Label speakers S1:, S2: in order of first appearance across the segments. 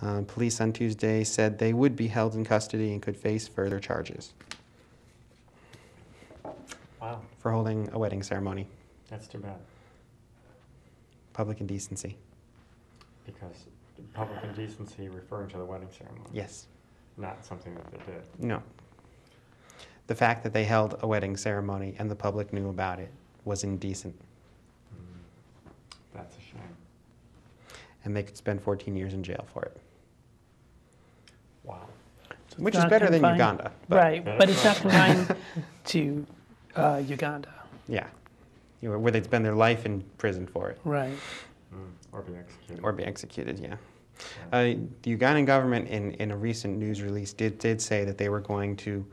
S1: Police on Tuesday said they would be held in custody and could face further charges.
S2: Wow.
S1: For holding a wedding ceremony.
S2: That's too bad.
S1: Public indecency.
S2: Because public indecency referring to the wedding ceremony.
S1: Yes.
S2: Not something that they did.
S1: No. The fact that they held a wedding ceremony and the public knew about it was indecent.
S2: That's a shame.
S1: And they could spend 14 years in jail for it.
S2: Wow.
S3: So
S1: Which
S3: it's
S1: is
S3: not
S1: better than
S3: confined-
S1: Uganda.
S3: Right, but it's not confined to Uganda.
S1: Yeah. Where they'd spend their life in prison for it.
S3: Right.
S2: Or be executed.
S1: Or be executed, yeah.
S2: Yeah.
S1: The Ugandan government, in a recent news release, did say that they were going to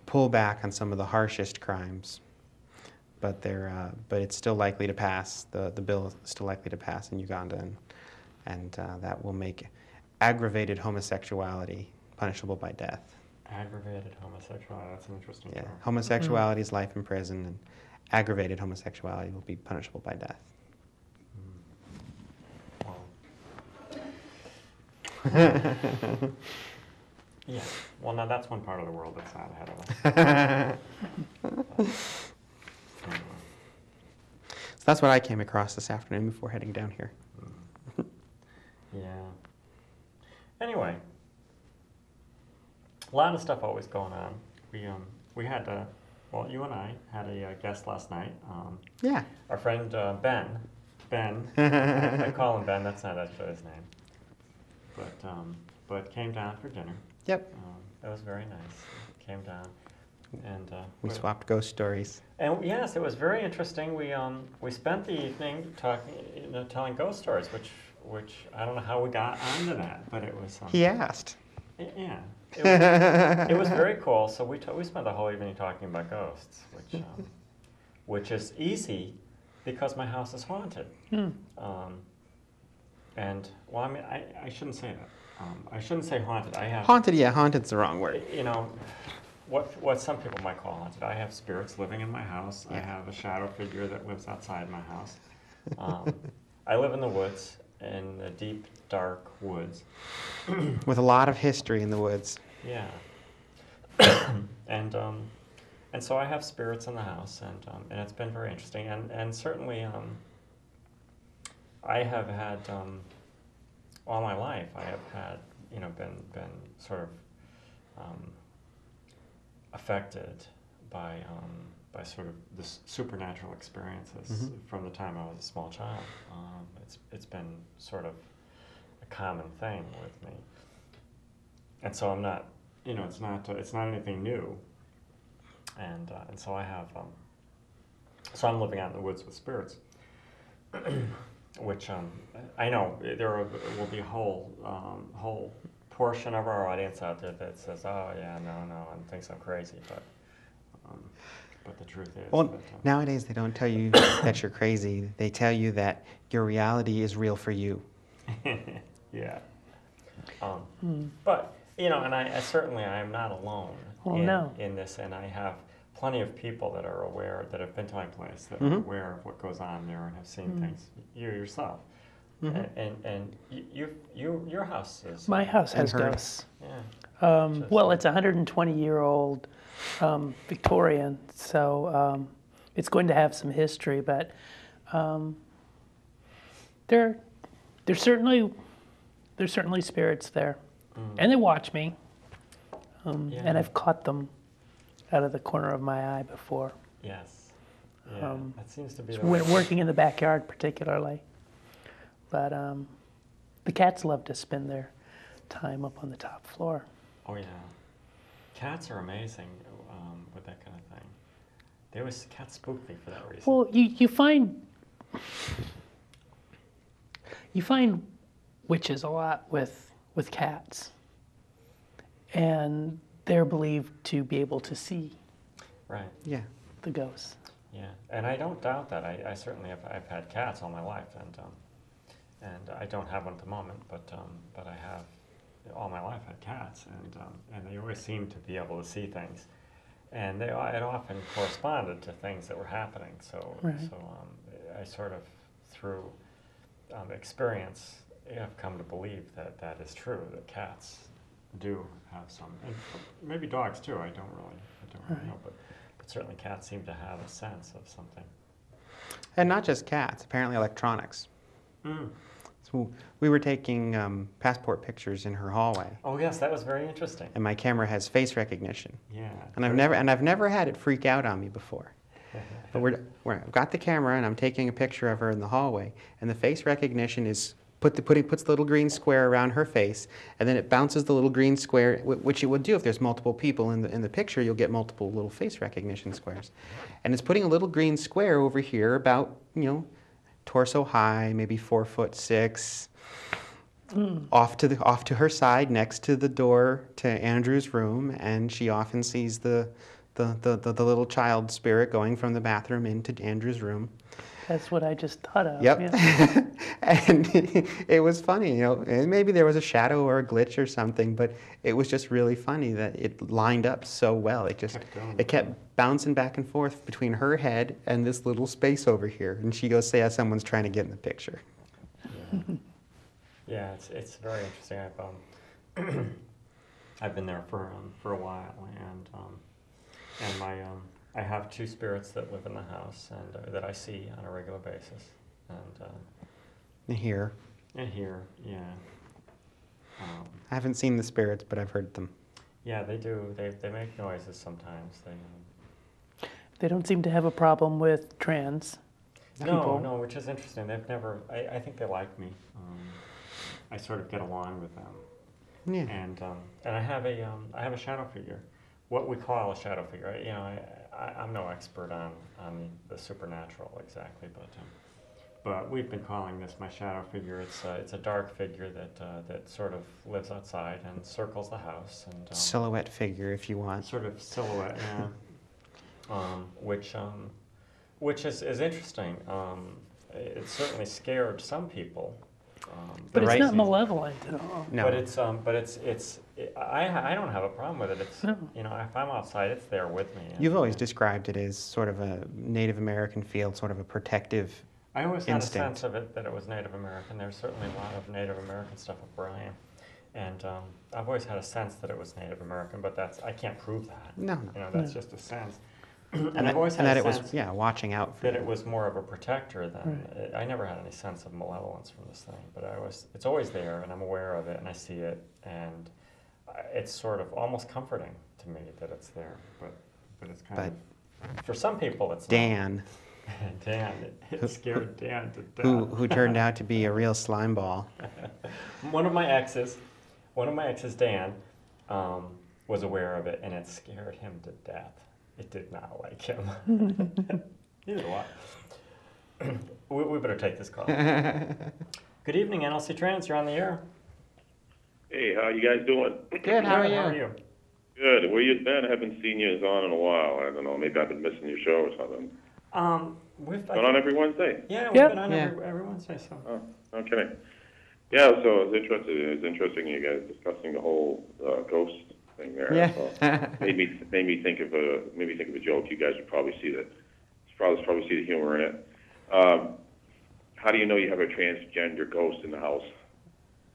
S1: pull back on some of the harshest crimes, but it's still likely to pass. The bill is still likely to pass in Uganda, and that will make aggravated homosexuality punishable by death.
S2: Aggravated homosexuality, that's an interesting
S1: Yeah,
S2: term.
S1: homosexuality is life in prison, and aggravated homosexuality will be punishable by death.
S2: Wow. Yeah, well, now that's one part of the world that's not ahead of us.
S1: So that's what I came across this afternoon before heading down here.
S2: Yeah. Anyway, a lot of stuff always going on. We had well, you and I had a guest last night.
S1: Yeah.
S2: Our friend Ben. Ben. I call him Ben. That's not actually his name. But came down for dinner.
S1: Yep.
S2: That was very nice. Came down, and
S1: We swapped ghost stories.
S2: and yes, it was very interesting. We spent the evening talking, telling ghost stories, which I don't know how we got onto that, but it was.
S1: He asked.
S2: Yeah, it was very cool. So we spent the whole evening talking about ghosts, which is easy because my house is haunted. And well, I mean, I shouldn't say that. I shouldn't say haunted. I have
S1: Haunted, yeah, haunted's the wrong word.
S2: you know, what some people might call haunted. I have spirits living in my house. I
S1: Yeah.
S2: have a shadow figure that lives outside my house. I live in the woods, in the deep, dark woods.
S1: With a lot of history in the woods.
S2: Yeah. and so I have spirits in the house, and it's been very interesting. And certainly, I have had all my life. I have had been sort of affected by sort of this supernatural experiences from the time I was a small child. It's been sort of a common thing with me, and so I'm not, it's not anything new, and so I have, so I'm living out in the woods with spirits, which I know there will be a whole portion of our audience out there that says, oh yeah, no, and thinks I'm crazy, but the truth is
S1: Well,
S2: that,
S1: nowadays they don't tell you that you're crazy. They tell you that your reality is real for you.
S2: yeah. But, and I certainly I am not alone in this, and I have plenty of people that are aware, that have been to my place, that are aware of what goes on there and have seen things. You yourself. And your house is...
S3: My house has
S1: heard.
S3: ghosts.
S2: Yeah.
S3: Well, it's a 120-year-old Victorian, so it's going to have some history, but there's certainly spirits there, and they watch me, and I've caught them out of the corner of my eye before.
S2: Yes. Yeah, that seems to be...
S3: When working in the backyard, particularly, but the cats love to spend their time up on the top floor.
S2: Oh yeah, cats are amazing with that kind of thing. Cats spook me for that reason.
S3: Well, you find witches a lot with cats, and they're believed to be able to see
S2: Right.
S1: Yeah.
S3: the ghosts.
S2: Yeah, and I don't doubt that. I certainly I've had cats all my life, and I don't have one at the moment, but I have all my life had cats, and they always seem to be able to see things, and it often corresponded to things that were happening. So
S3: Right.
S2: I sort of through experience I've come to believe that that is true, that cats do have some, and maybe dogs too, I don't really know, but certainly cats seem to have a sense of something.
S1: And not just cats, apparently electronics.
S2: Mm.
S1: So we were taking passport pictures in her hallway,
S2: Oh yes, that was very interesting.
S1: and my camera has face recognition.
S2: Yeah.
S1: And I've never had it freak out on me before. But I've got the camera and I'm taking a picture of her in the hallway, and the face recognition is puts the little green square around her face, and then it bounces the little green square, which it would do if there's multiple people in the picture. You'll get multiple little face recognition squares, and it's putting a little green square over here, about torso high, maybe 4'6", off to her side, next to the door to Andrew's room, and she often sees the little child spirit going from the bathroom into Andrew's room.
S3: That's what I just thought of.
S1: Yep.
S3: Yeah.
S1: And it was funny, and maybe there was a shadow or a glitch or something, but it was just really funny that it lined up so well. It kept bouncing back and forth between her head and this little space over here. And she goes, "Say, someone's trying to get in the picture."
S2: Yeah, yeah, it's very interesting. I've been there for a while, and I have two spirits that live in the house and that I see on a regular basis,
S1: And here.
S2: and here, yeah.
S1: I haven't seen the spirits, but I've heard them.
S2: Yeah, they do. They make noises sometimes.
S3: They don't seem to have a problem with trans people.
S2: No, which is interesting. They've never. I think they like me. I sort of get along with them.
S1: Yeah.
S2: And I have a shadow figure, what we call a shadow figure. I'm no expert on the supernatural exactly, but we've been calling this my shadow figure. It's a dark figure that sort of lives outside and circles the house and
S1: Silhouette figure, if you want.
S2: sort of silhouette, yeah. Which is interesting. It certainly scared some people.
S3: But it's
S1: right
S3: not
S1: season.
S3: malevolent at all.
S1: No.
S2: But I don't have a problem with it. It's
S3: No.
S2: if I'm outside, it's there with me.
S1: You've always described it as sort of a Native American feel, sort of a protective.
S2: I always had
S1: instinct.
S2: a sense of it that it was Native American. There's certainly a lot of Native American stuff up where I am, and I've always had a sense that it was Native American. But I can't prove that.
S1: No.
S2: That's just a sense.
S1: And
S2: I've always had
S1: that
S2: a
S1: it was,
S2: sense
S1: watching out for
S2: that
S1: you.
S2: it was more of a protector than I never had any sense of malevolence from this thing. But it's always there, and I'm aware of it, and I see it, and it's sort of almost comforting to me that it's there. But it's kind of for some people it's
S1: Dan,
S2: not. Dan, it scared Dan to death.
S1: who turned out to be a real slime ball.
S2: One of my exes, Dan, was aware of it, and it scared him to death. It did not like him. Neither do I. We better take this call. Good evening, NLC Trans. You're on the air.
S4: Hey, how you guys doing?
S1: Good, how are
S2: How are
S1: you?
S2: you?
S4: Good. Where you been? I haven't seen you on in a while. I don't know. Maybe I've been missing your show or something.
S2: We've
S4: Been on every Wednesday?
S2: Yeah, we've
S3: Yep.
S2: been on
S1: Yeah.
S2: every Wednesday. So.
S4: Oh, no kidding. Yeah, so it was interesting. It was interesting you guys discussing the whole ghost thing there.
S1: Yeah.
S4: So made me think of a joke. You guys would probably see that. Probably see the humor in it. How do you know you have a transgender ghost in the house?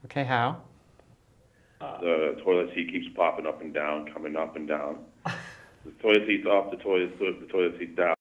S1: Okay, how?
S4: The toilet seat keeps popping up and down, coming up and down. The toilet seat's up, the toilet seat's down.